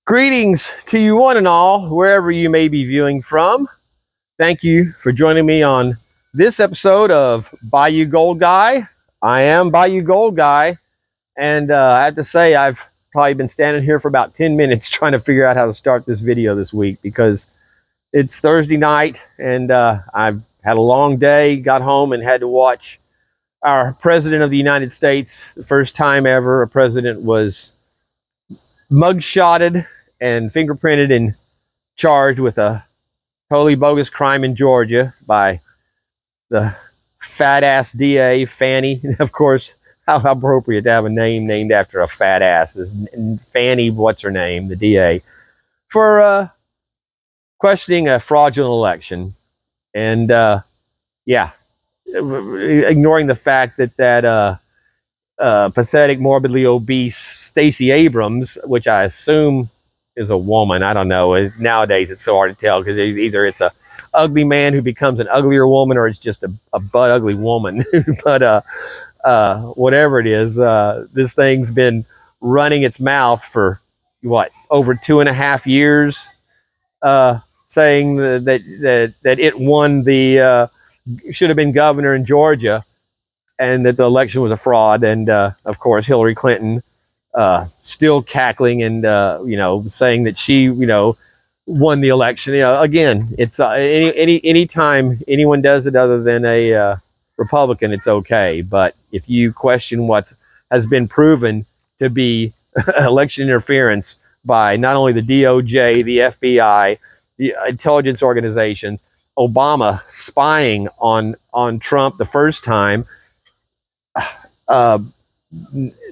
Greetings to you one and all, wherever you may be viewing from. Thank you for joining me on this episode of Bayou Gold Guy. I am Bayou Gold Guy, and I have to say I've probably been standing here for about 10 minutes trying to figure out how to start this video this week because it's Thursday night and I've had a long day, got home and had to watch our President of the United States. The first time ever a president was mugshotted and fingerprinted and charged with a totally bogus crime in Georgia by the fat ass DA, Fannie. Of course, how appropriate to have a name named after a fat ass. Is Fannie, what's her name, the DA, for questioning a fraudulent election. And yeah, ignoring the fact that pathetic, morbidly obese Stacey Abrams, which I assume is a woman. I don't know. Nowadays, it's so hard to tell because either it's a ugly man who becomes an uglier woman, or it's just a butt ugly woman. But whatever it is, this thing's been running its mouth for what, over 2.5 years, saying that it won the should have been governor in Georgia, and that the election was a fraud. And of course, Hillary Clinton still cackling and saying that she won the election. Again, it's any time anyone does it other than a Republican, it's okay. But if you question what has been proven to be election interference by not only the DOJ, the FBI, the intelligence organizations, Obama spying on Trump the first time,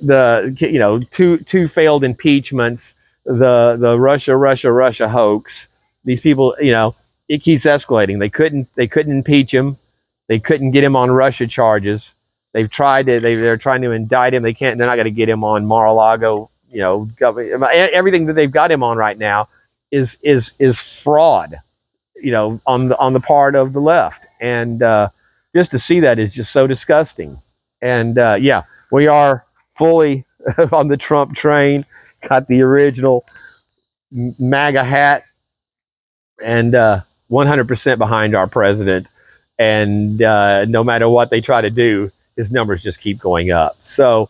the two failed impeachments, the Russia hoax. These people, it keeps escalating. They couldn't impeach him. They couldn't get him on Russia charges. They've tried to. They're trying to indict him. They can't. They're not going to get him on Mar-a-Lago. Everything that they've got him on right now is fraud. On the part of the left, and just to see that is just so disgusting. And yeah, we are fully on the Trump train. Got the original MAGA hat, and 100% behind our president. And no matter what they try to do, his numbers just keep going up. So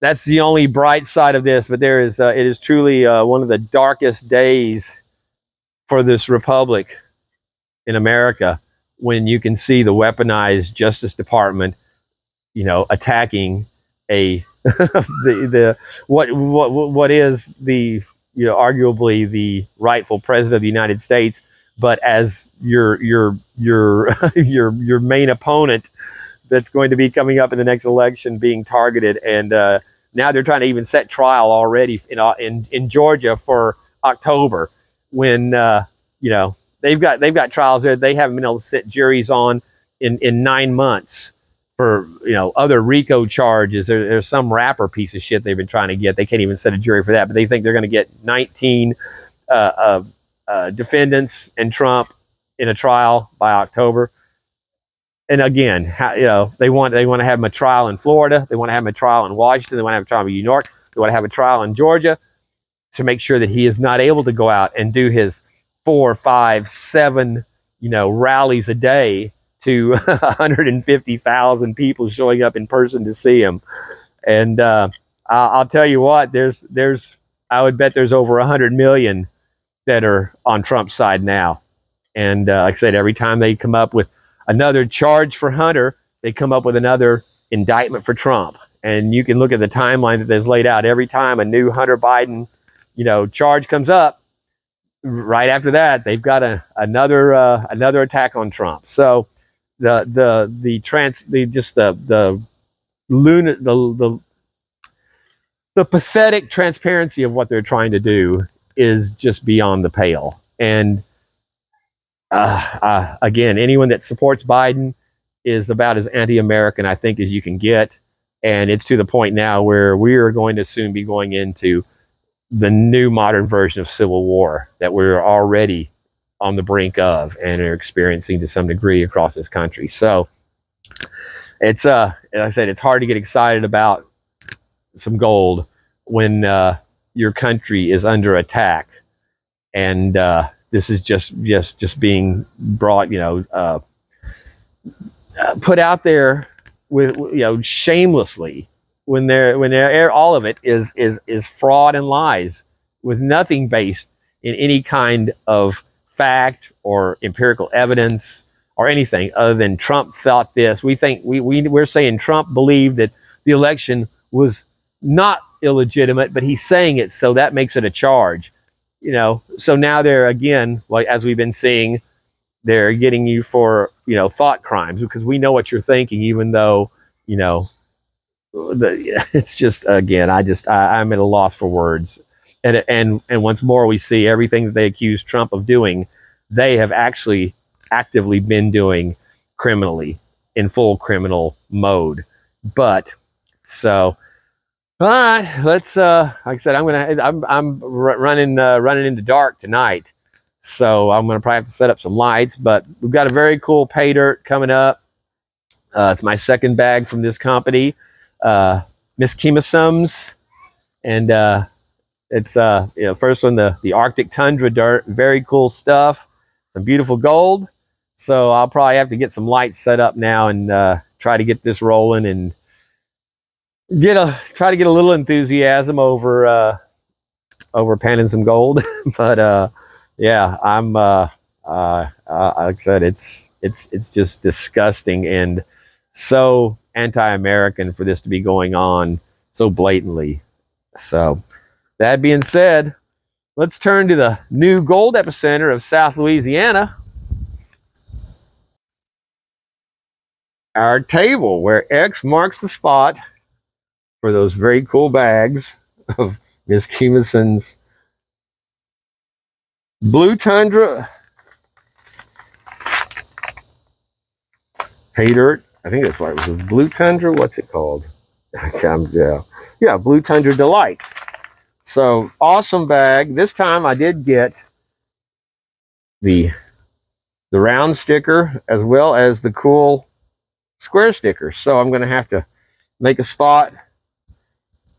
that's the only bright side of this. But there is, it is truly one of the darkest days for this republic in America, when you can see the weaponized Justice Department, attacking a what is the arguably the rightful president of the United States, but as your main opponent that's going to be coming up in the next election being targeted. And now they're trying to even set trial already in Georgia for October, when they've got trials there they haven't been able to set juries on in 9 months for other RICO charges. There's some rapper piece of shit they've been trying to get. They can't even set a jury for that, but they think they're going to get 19 defendants and Trump in a trial by October. And again, they want to have a trial in Florida. They want to have a trial in Washington. They want to have a trial in New York. They want to have a trial in Georgia to make sure that he is not able to go out and do his 4, 5, 7, rallies a day to 150,000 people showing up in person to see him. And I'll tell you what, I would bet there's over 100 million that are on Trump's side now. And like I said, every time they come up with another charge for Hunter, they come up with another indictment for Trump. And you can look at the timeline that is laid out. Every time a new Hunter Biden charge comes up, right after that they've got another attack on Trump. So the pathetic transparency of what they're trying to do is just beyond the pale. And again, anyone that supports Biden is about as anti-American, I think, as you can get. And it's to the point now where we are going to soon be going into the new modern version of civil war that we're already on the brink of and are experiencing to some degree across this country. So it's as I said, it's hard to get excited about some gold when your country is under attack, and this is just being brought, put out there with, shamelessly, when they're all of it is fraud and lies, with nothing based in any kind of fact or empirical evidence or anything other than Trump thought this. We're saying Trump believed that the election was not illegitimate, but he's saying it, so that makes it a charge. So now they're, again, like, as we've been seeing, they're getting you for, thought crimes, because we know what you're thinking, even though, it's just, again, I'm at a loss for words. And once more, we see everything that they accuse Trump of doing, they have actually actively been doing criminally, in full criminal mode. But let's, like I said, I'm running into dark tonight, so I'm gonna probably have to set up some lights. But we've got a very cool pay dirt coming up. It's my second bag from this company, Miss Kemasums, and it's first one, the Arctic Tundra dirt. Very cool stuff, some beautiful gold. So I'll probably have to get some lights set up now and try to get this rolling and try to get a little enthusiasm over panning some gold. But yeah, I'm like I said, it's just disgusting and so anti-American for this to be going on so blatantly. So that being said, let's turn to the new gold epicenter of South Louisiana, our table, where X marks the spot for those very cool bags of Miss Kemason's Blue Tundra pay dirt. I think that's right. It was Blue Tundra. What's it called? Yeah, Blue Tundra Delight. So awesome bag. This time I did get the round sticker as well as the cool square sticker. So I'm going to have to make a spot.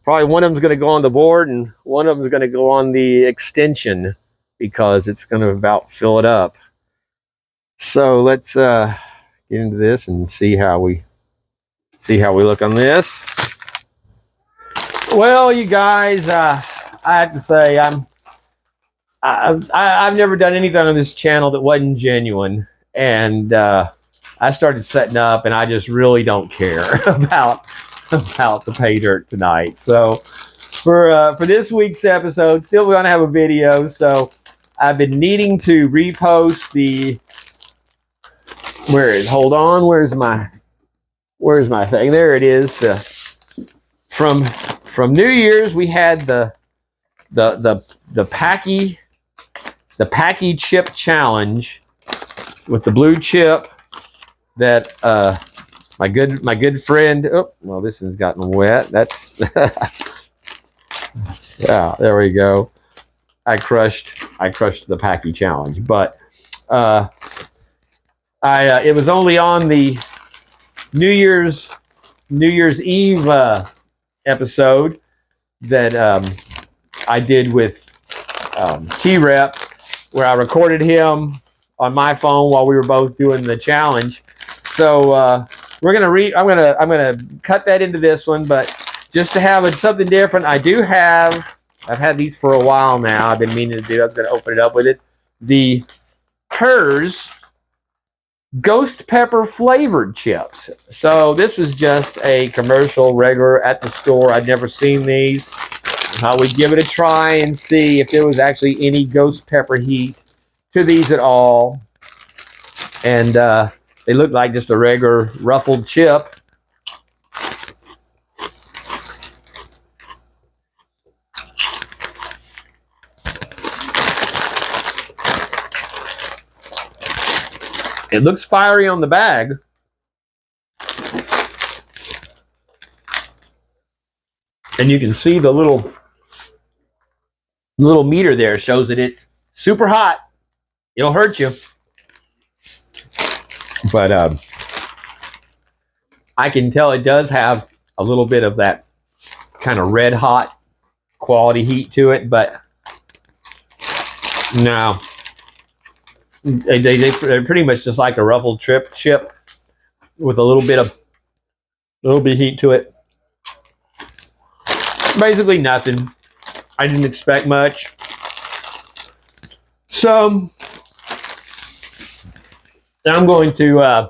Probably one of them is going to go on the board and one of them is going to go on the extension, because it's going to about fill it up. So let's get into this and see how we look on this. Well, you guys, I have to say, I've never done anything on this channel that wasn't genuine, and I started setting up, and I just really don't care about the pay dirt tonight. So for this week's episode, still we're gonna have a video. So I've been needing to repost the hold on, where's my thing? There it is. From New Year's, we had the PAQUI chip challenge with the blue chip that my good friend, oh well, this one's gotten wet. That's yeah, there we go. I crushed the PAQUI challenge, but it was only on the New Year's Eve episode that I did with T-Rep, where I recorded him on my phone while we were both doing the challenge. So I'm gonna cut that into this one, but just to have something different, I've had these for a while now. I've been meaning to do. I was gonna open it up with it. The Hers ghost pepper flavored chips. So this was just a commercial, regular at the store. I'd never seen these. I would give it a try and see if there was actually any ghost pepper heat to these at all. And they look like just a regular ruffled chip. It looks fiery on the bag. And you can see the little meter there shows that it's super hot. It'll hurt you. But I can tell it does have a little bit of that kind of red hot quality heat to it, but no, they're pretty much just like a ruffled chip with a little bit of heat to it. Basically nothing. I didn't expect much. So I'm going to,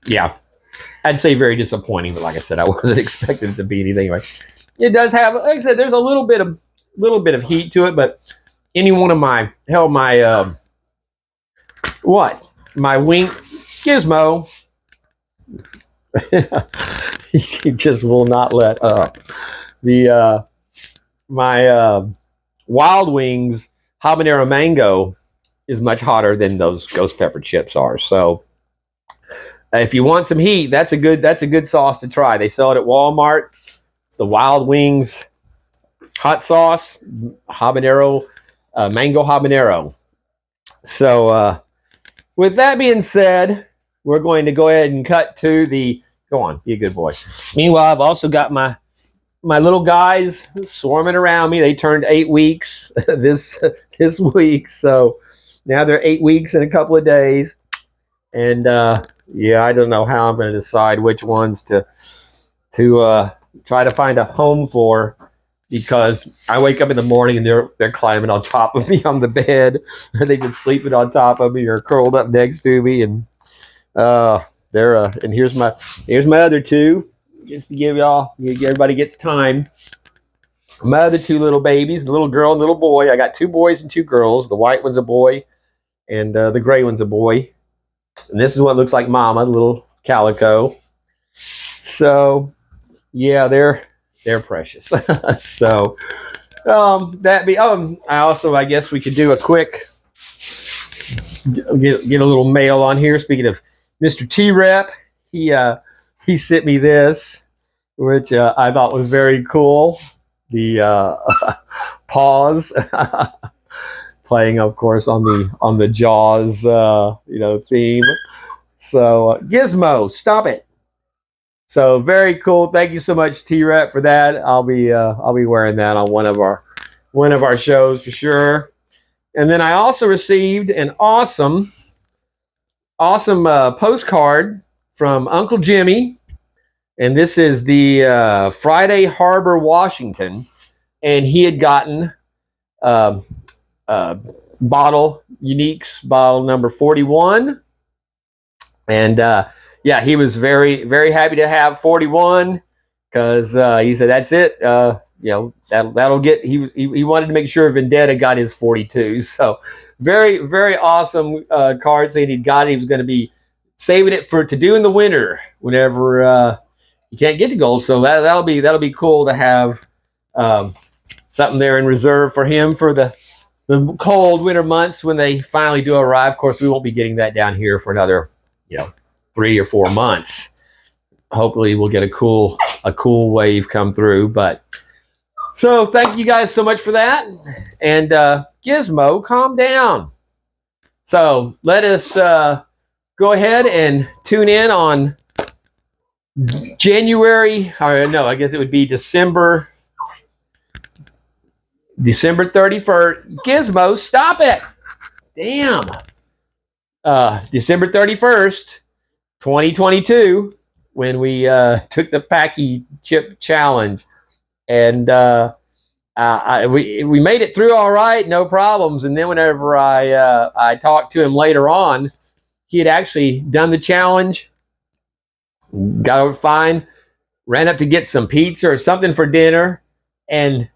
yeah, I'd say very disappointing, but like I said, I wasn't expecting it to be anything. Anyway, it does have, like I said, there's a little bit of heat to it, but any one of my my wing Gizmo, he just will not let up. The my Wild Wings habanero mango is much hotter than those ghost pepper chips are. So if you want some heat, that's a good sauce to try. They sell it at Walmart. It's the Wild Wings hot sauce, habanero, mango habanero. So with that being said, we're going to go ahead and cut to the, go on, be a good boy. Meanwhile, I've also got my little guys swarming around me. They turned 8 weeks this week, so now they're 8 weeks in a couple of days. And yeah, I don't know how I'm going to decide which ones to try to find a home for, because I wake up in the morning and they're climbing on top of me on the bed, or they've been sleeping on top of me or curled up next to me, and and here's my other two, just to give everybody gets time. My other two little babies, the little girl and little boy. I got 2 boys and 2 girls. The white one's a boy, and the gray one's a boy. And this is what looks like Mama, the little calico. So yeah, they're precious. So I guess we could do a quick get a little mail on here. Speaking of Mr. T-Rep, he sent me this, which I thought was very cool. The paws playing, of course, on the Jaws theme. So Gizmo, stop it. So very cool. Thank you so much, T-Rep, for that. I'll be wearing that on one of our shows for sure. And then I also received an awesome postcard from Uncle Jimmy, and this is the Friday Harbor, Washington, and he had gotten Unique's bottle number 41, and yeah, he was very, very happy to have 41, because he said that's it. That'll get. He wanted to make sure Vendetta got his 42. So very, very awesome card saying he got it. He was going to be saving it to do in the winter whenever you can't get to gold. So that'll be cool to have something there in reserve for him for the cold winter months when they finally do arrive. Of course, we won't be getting that down here for another 3 or 4 months. Hopefully we'll get a cool wave come through. But so thank you guys so much for that. And Gizmo, calm down. So let us go ahead and tune in on January, or no, I guess it would be December 31st. Gizmo, stop it. Damn. December 31st, 2022, when we took the PAQUI chip challenge, and we made it through all right, no problems. And then whenever I talked to him later on, he had actually done the challenge, got over fine, ran up to get some pizza or something for dinner, and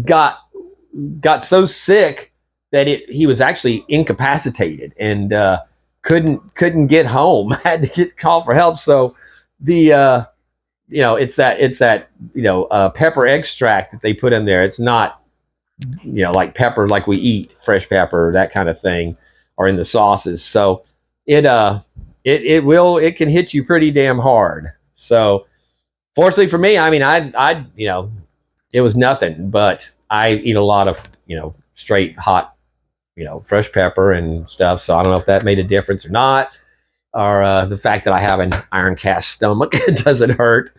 got so sick that he was actually incapacitated and couldn't get home. Had to call for help. So the it's that pepper extract that they put in there. It's not like pepper like we eat, fresh pepper, that kind of thing, or in the sauces. So it can hit you pretty damn hard. So fortunately for me, I mean, I it was nothing, but I eat a lot of straight hot fresh pepper and stuff. So I don't know if that made a difference or not, or the fact that I have an iron cast stomach doesn't hurt.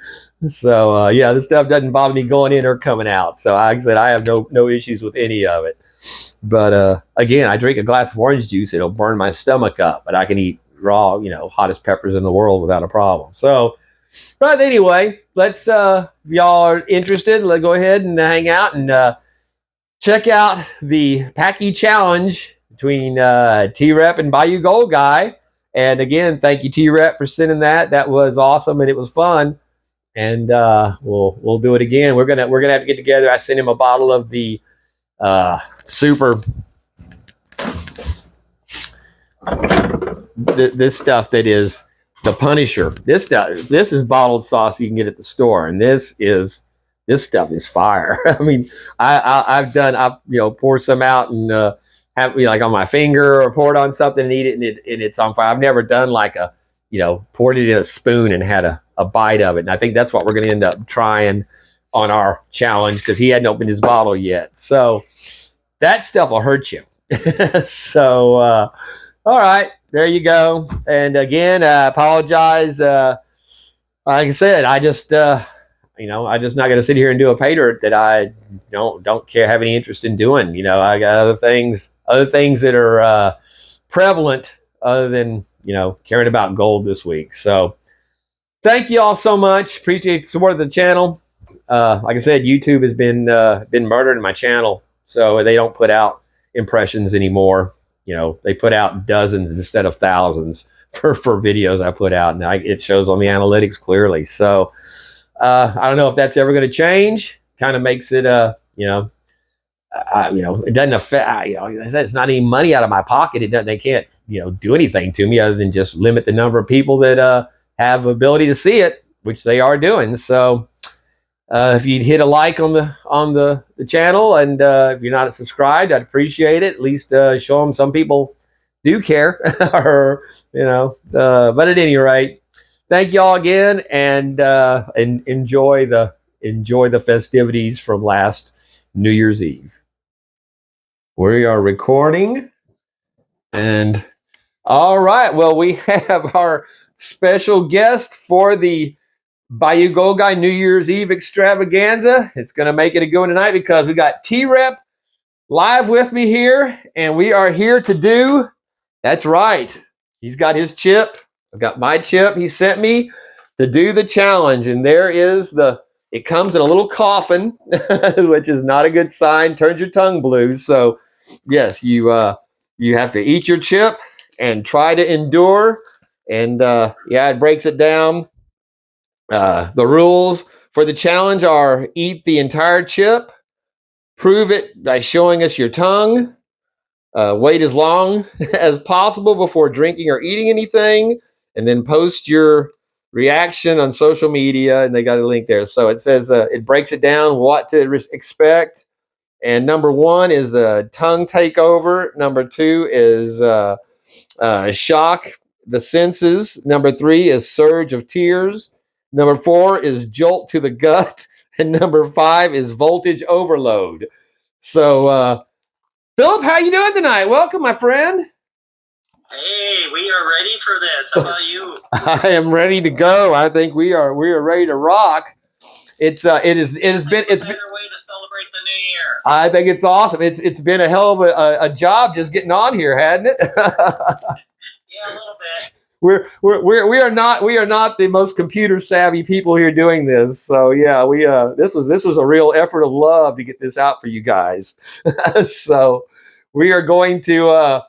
So yeah, this stuff doesn't bother me going in or coming out. So like I said, I have no issues with any of it. But again, I drink a glass of orange juice, it'll burn my stomach up, but I can eat raw, hottest peppers in the world without a problem. So, but anyway, let's if y'all are interested, let's go ahead and hang out and check out the PAQUI challenge between T-Rep and Bayou Gold Guy. And again, thank you T-Rep for sending that. That was awesome and it was fun. And we'll do it again. We're gonna have to get together. I sent him a bottle of the super this stuff that is the Punisher. This is bottled sauce you can get at the store, and this stuff is fire. I mean, I've pour some out and have like on my finger or pour it on something and eat it, and it's on fire. I've never done like a poured it in a spoon and had a bite of it, and I think that's what we're going to end up trying on our challenge because he hadn't opened his bottle yet. So that stuff will hurt you. So all right, there you go. And again, I apologize. Like I said, I just I'm just not going to sit here and do a pay dirt that I don't have any interest in doing. I got other things that are prevalent other than caring about gold this week. So thank you all so much. Appreciate the support of the channel. Like I said, YouTube has been murdering my channel, so they don't put out impressions anymore. They put out dozens instead of thousands for videos I put out, and it shows on the analytics clearly. So I don't know if that's ever going to change. Kind of makes it it doesn't affect. It's not any money out of my pocket. They can't do anything to me other than just limit the number of people that have ability to see it, which they are doing. So if you'd hit a like on the channel, and if you're not subscribed, I'd appreciate it. At least show them some people do care, or But at any rate, thank y'all again, and enjoy the festivities from last New Year's Eve. We are recording, and all right. Well, we have our special guest for the Bayou Gold Guy New Year's Eve extravaganza. It's going to make it a good one tonight because we got T-Rep live with me here, and we are here to do, that's right, he's got his chip, I've got my chip he sent me to do the challenge, and there is it comes in a little coffin, which is not a good sign, turns your tongue blue. So yes, you have to eat your chip and try to endure, and it breaks it down. The rules for the challenge are: eat the entire chip, prove it by showing us your tongue, wait as long as possible before drinking or eating anything, and then post your reaction on social media. And they got a link there. So it says it breaks it down what to expect. And number 1 is the tongue takeover. Number 2 is shock the senses. Number 3 is surge of tears. Number 4 is jolt to the gut. And number 5 is voltage overload. So, Philip, how you doing tonight? Welcome, my friend. Hey, we are ready for this. How about you? I am ready to go. I think we are ready to rock. It's been a better way to celebrate the new year. I think it's awesome. It's been a hell of a job just getting on here, hadn't it? Yeah, a little bit. We are not the most computer savvy people here doing this. So yeah, this was a real effort of love to get this out for you guys. So we are going to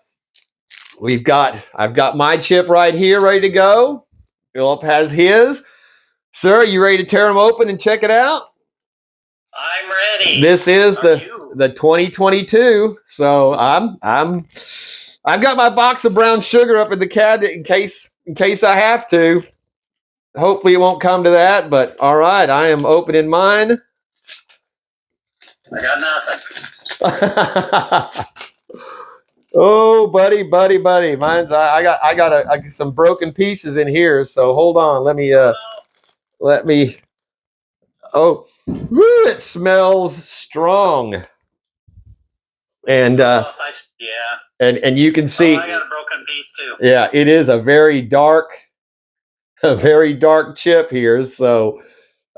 I've got my chip right here ready to go. Philip has his. Sir, are you ready to tear them open and check it out? I'm ready. This is the 2022. So I've got my box of brown sugar up in the cabinet in case I have to. Hopefully it won't come to that, but all right, I am opening mine. I got nothing. Oh, buddy. Mine's I got some broken pieces in here, so hold on. Let me oh, woo, it smells strong. And and you can see I got a broken piece too. Yeah, it is a very dark chip here. So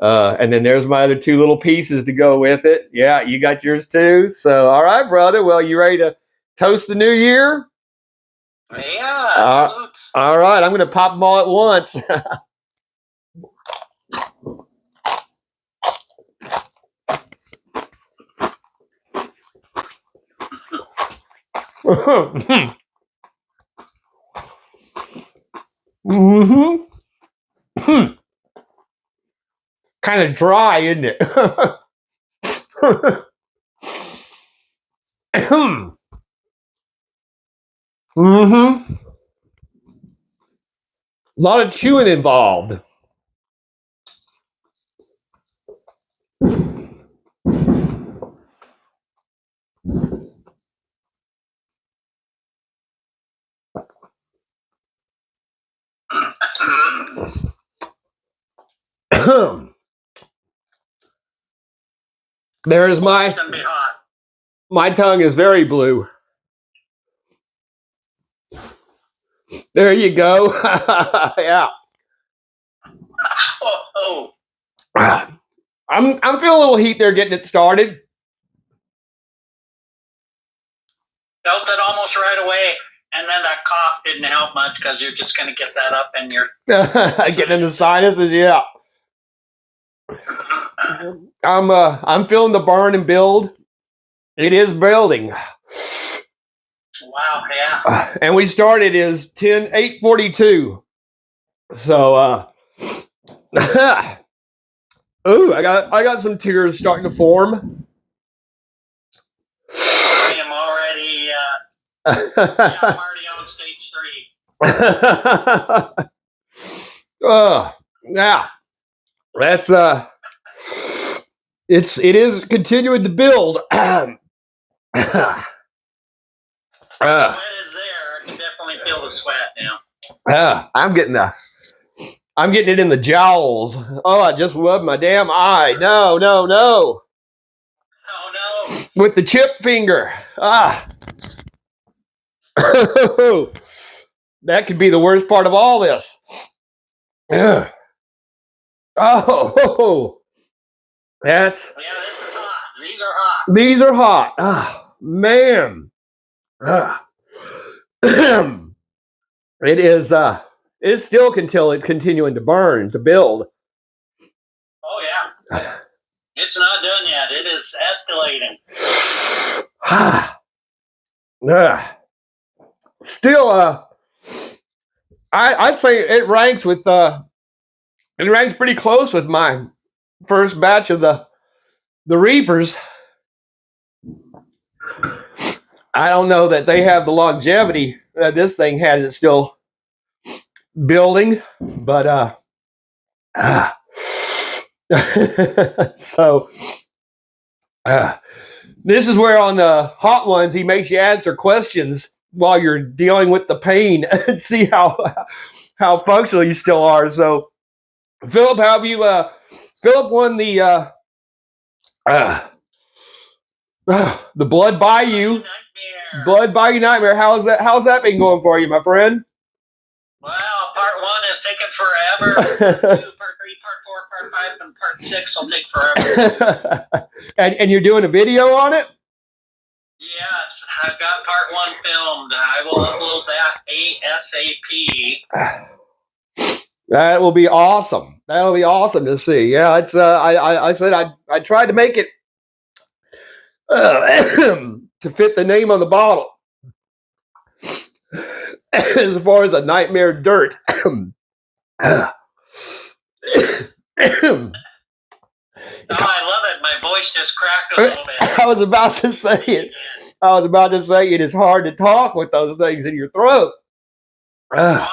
And then there's my other two little pieces to go with it. Yeah, you got yours too. So, all right, brother. Well, you ready to toast the new year? Yeah, salutes. All right, I'm going to pop them all at once. Kind of dry, isn't it? A lot of chewing involved. There is It's gonna be hot. my tongue is very blue. There you go. Yeah. Oh. I'm feeling a little heat there getting it started. Felt it almost right away, and then that cough didn't help much because you're just gonna get that up in your Getting in the sinuses, yeah. I'm feeling the burn and build. It is building. Wow, yeah. And we started is 8:42. So ooh, I got some tears starting to form. I am already I'm already on stage 3. Yeah. That's it is continuing to build. The sweat is there. I can definitely feel the sweat now. I'm getting it in the jowls. Oh, I just rubbed my damn eye. No. Oh no. With the chip finger. That could be the worst part of all this. Oh, that's. Yeah, this is hot. These are hot. These are hot. Oh, man. It is. It's still continuing to burn, to build. Oh yeah. It's not done yet. It is escalating. Still, I'd say it ranks with it ranks pretty close with my first batch of the Reapers. I don't know that they have the longevity that this thing had. It's still building, but so this is where on the hot ones he makes you answer questions while you're dealing with the pain and see how functional you still are. So Philip, how have you Philip won the Blood Bayou Nightmare. How's that been going for you, my friend? Well, part 1 is taking forever. Part 2, part 3, part 4, part 5, and part 6 will take forever. and you're doing a video on it? Yes, I've got part 1 filmed. I will upload that ASAP. That will be awesome. That'll be awesome to see. Yeah, it's I said I tried to make it to fit the name on the bottle. As far as a nightmare dirt. Oh, I love it. My voice just cracked a little bit. I was about to say it. It is hard to talk with those things in your throat. Yeah.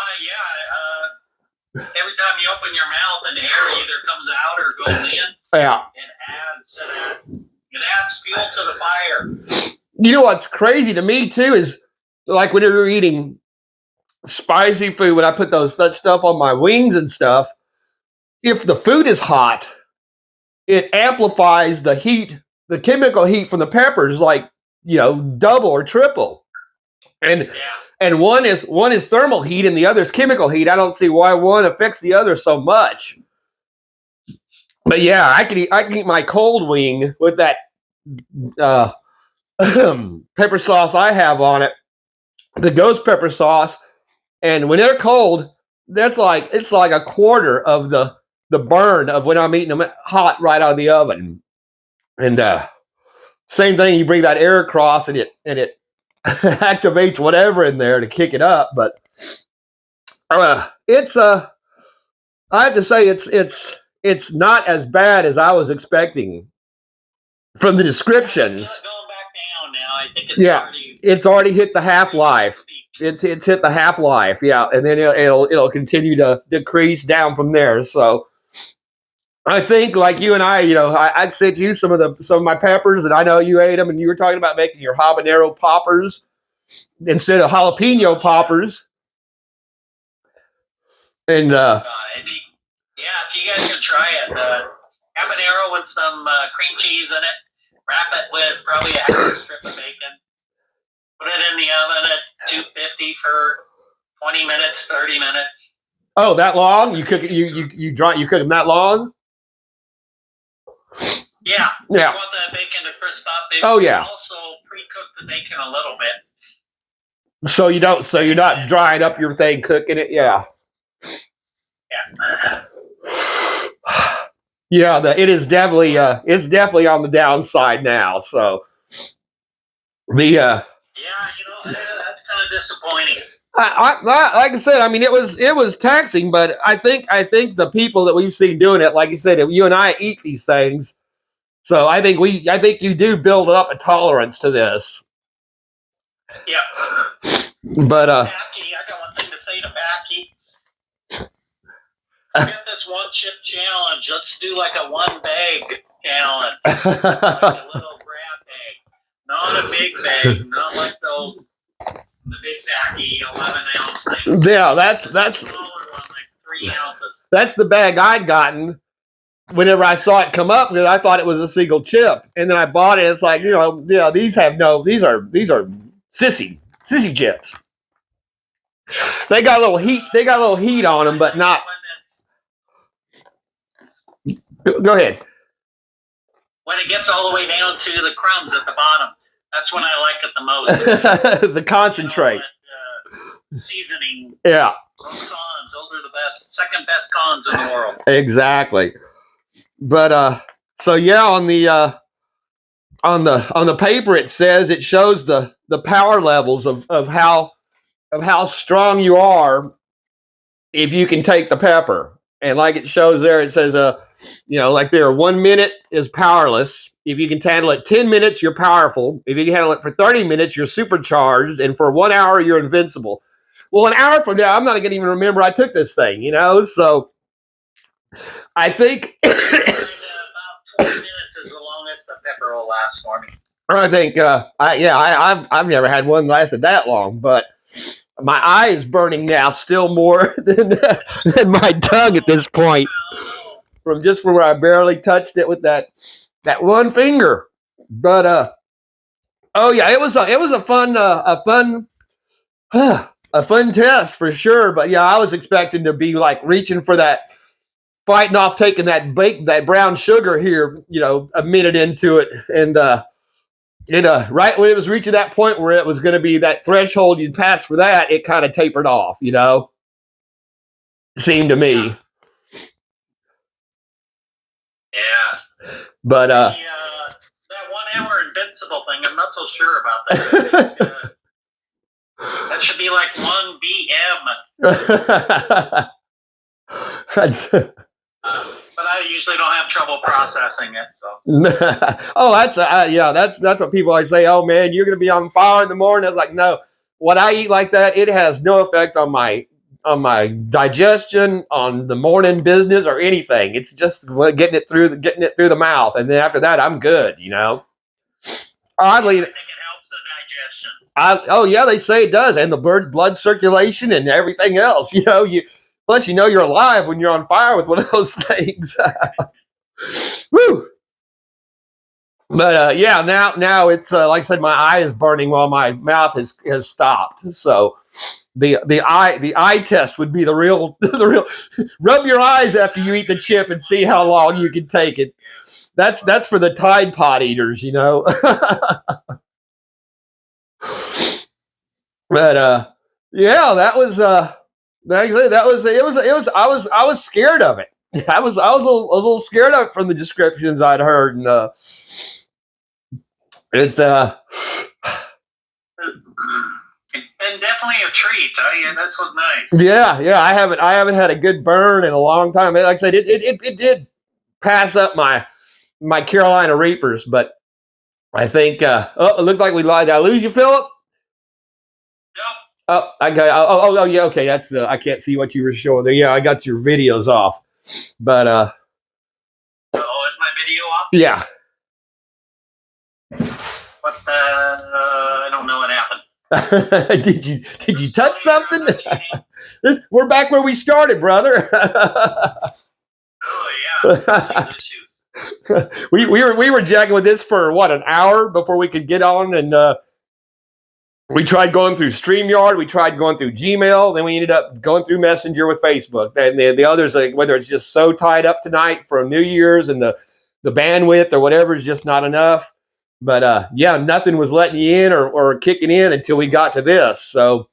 Every time you open your mouth and air either comes out or goes in, yeah. It adds to that. It adds fuel to the fire. You know what's crazy to me too is like when you're eating spicy food, when I put that stuff on my wings and stuff, if the food is hot, it amplifies the heat, the chemical heat from the peppers, like, double or triple. And one is thermal heat and the other is chemical heat. I don't see why one affects the other so much. But yeah, I can eat my cold wing with that uh, pepper sauce I have on it, the ghost pepper sauce. And when they're cold, it's like a quarter of the burn of when I'm eating them hot right out of the oven. And same thing, you bring that air across and it activates whatever in there to kick it up. But it's I have to say it's not as bad as I was expecting from the descriptions. It's going back down now. I think it's already hit the half-life. It's hit the half-life, yeah, and then it'll continue to decrease down from there. So I think, like you and I, I sent you some of my peppers, and I know you ate them, and you were talking about making your habanero poppers instead of jalapeno poppers. And if you guys can try it, habanero with some cream cheese in it, wrap it with probably a half strip of bacon, put it in the oven at 250 for 20 minutes, 30 minutes. Oh, that long? You cook it? You cook them that long? Yeah. Yeah. You want the bacon to crisp up. Oh yeah. Also pre-cook the bacon a little bit. So you're not drying up your thing cooking it, yeah. Yeah. Yeah, it's definitely on the downside now. So yeah, that's kind of disappointing. Like I said, I mean, it was taxing, but I think the people that we've seen doing it, like you said, you and I eat these things, so I think you do build up a tolerance to this. Yeah. But PAQUI, I got one thing to say to PAQUI. Get this one chip challenge. Let's do like a one bag challenge, like a little grab bag, not a big bag, not like those. The big PAQUI 11-ounce thing. Yeah, that's smaller one, like 3 ounces. That's the bag I'd gotten whenever I saw it come up, because I thought it was a single chip, and then I bought it. It's like, these are sissy chips. They got a little heat. They got a little heat on them, but not. Go ahead. When it gets all the way down to the crumbs at the bottom, that's when I like it the most. The concentrate. Seasoning. Yeah. Those cons, those are the best, second best cons in the world. Exactly. But so yeah, on the paper it says, it shows the power levels of how strong you are if you can take the pepper. And like it shows there, it says like there, 1 minute is powerless. If you can handle it 10 minutes, you're powerful. If you can handle it for 30 minutes, you're supercharged. And for 1 hour, you're invincible. Well, an hour from now, I'm not going to even remember I took this thing, So I think about 20 minutes is the longest the pepper will last for me. I think I've never had one lasted that long, but my eye is burning now still more than my tongue at this point, from where I barely touched it with that one finger. But oh yeah, it was a fun test for sure. But yeah, I was expecting to be like reaching for that, fighting off taking that brown sugar here, a minute into it, and right when it was reaching that point where it was going to be that threshold you'd pass for that, it kind of tapered off, seemed to me. Yeah. But that 1 hour invincible thing, I'm not so sure about that. That should be like 1 BM. But I usually don't have trouble processing it. So. Oh, that's what people always say. Oh man, you're gonna be on fire in the morning. I was like, no, what I eat like that, it has no effect on my digestion, on the morning business, or anything. It's just getting it through the mouth, and then after that, I'm good. Oddly, I think it helps the digestion. They say it does, and the blood circulation and everything else. Plus, you're alive when you're on fire with one of those things. Woo! But now it's like I said, my eye is burning while my mouth has stopped. So the eye test would be the real the real. Rub your eyes after you eat the chip and see how long you can take it. That's for the Tide Pod eaters, you know. But yeah, that was I was scared of it. I was a little scared of it from the descriptions I'd heard, and it's and definitely a treat. This was nice. Yeah. I haven't had a good burn in a long time. Like I said, it did pass up my Carolina Reapers, but I think it looked like we lied. Did I lose you, Philip? Yep. Oh, I got. Oh, yeah. Okay, that's. I can't see what you were showing there. Yeah, I got your videos off, but oh, is my video off? Yeah. What the? I don't know what happened. Did you touch something? We're back where we started, brother. Oh yeah. Issues. we were jacking with this for what, an hour before we could get on, and we tried going through StreamYard, we tried going through Gmail, then we ended up going through Messenger with Facebook, and the others, like, whether it's just so tied up tonight for New Year's and the bandwidth or whatever is just not enough. But yeah, nothing was letting you in or kicking in until we got to this. So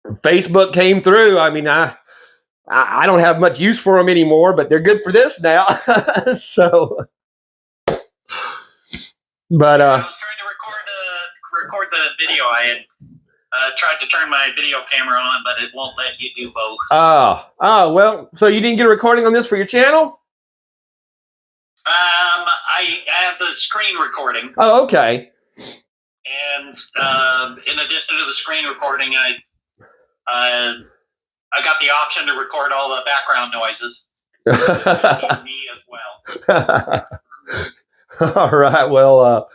Facebook came through. I mean, I don't have much use for them anymore, but they're good for this now. So, but I was trying to record the video. I had tried to turn my video camera on, but it won't let you do both. Oh, well, so you didn't get a recording on this for your channel? I have the screen recording. Oh, okay. And in addition to the screen recording, I got the option to record all the background noises. Me as well. All right. Well,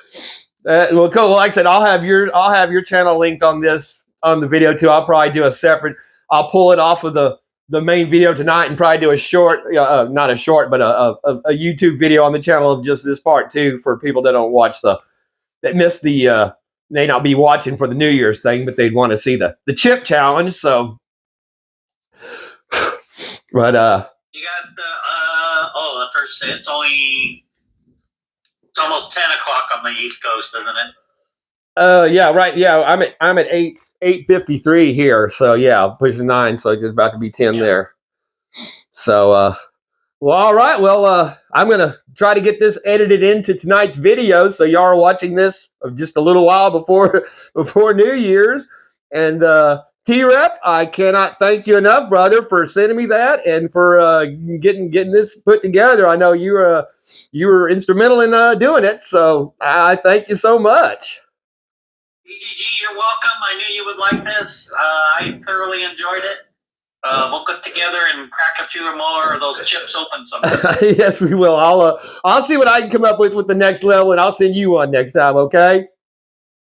cool. Like I said, I'll have your channel linked on the video too. I'll probably do a separate. I'll pull it off of the main video tonight and probably do a short, not a short, but a YouTube video on the channel of just this part too, for people that don't watch that miss the, may not be watching for the New Year's thing, but they'd want to see the chip challenge. So, but, you got the first, it's almost 10 o'clock on the East Coast, isn't it? Yeah, right. Yeah, I'm at 8:53 here. So yeah, pushing 9. So it's just about to be 10 there. So, well, all right. Well, I'm gonna try to get this edited into tonight's video, so y'all are watching this just a little while before New Year's. And T-Rep, I cannot thank you enough, brother, for sending me that and for getting this put together. I know you were instrumental in doing it, so I thank you so much. BGG, you're welcome. I knew you would like this. I thoroughly enjoyed it. We'll get together and crack a few more of those chips open sometime. Yes, we will. I'll see what I can come up with the next level, and I'll send you one next time, okay?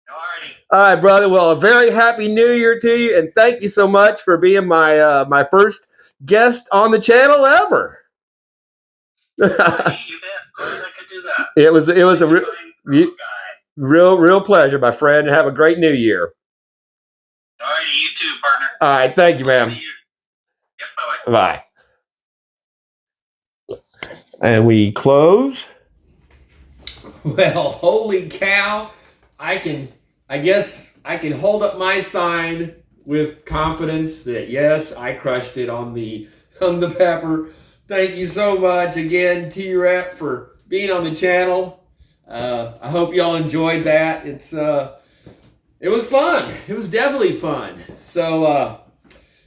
Alrighty. All right, brother. Well, a very happy New Year to you, and thank you so much for being my first guest on the channel ever. You bet. Glad I could do that. It was a real pleasure, my friend, and have a great New Year. All right, you too, partner. All right, thank you, ma'am. See you. Yep, bye-bye. Bye. And we close. Well, holy cow. I guess I can hold up my sign with confidence that yes, I crushed it on the pepper. Thank you so much again, T-Rep, for being on the channel. I hope y'all enjoyed that. It was fun. It was definitely fun. So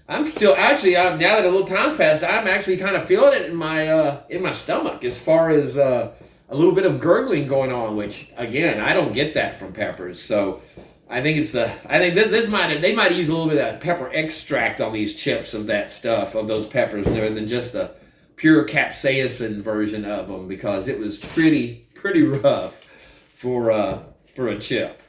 I'm still actually now that a little time's passed, I'm actually kind of feeling it in my stomach as far as a little bit of gurgling going on, which again I don't get that from peppers. So I think they might use a little bit of that pepper extract on these chips of that stuff of those peppers rather than just the pure capsaicin version of them, because it was pretty rough for a chip.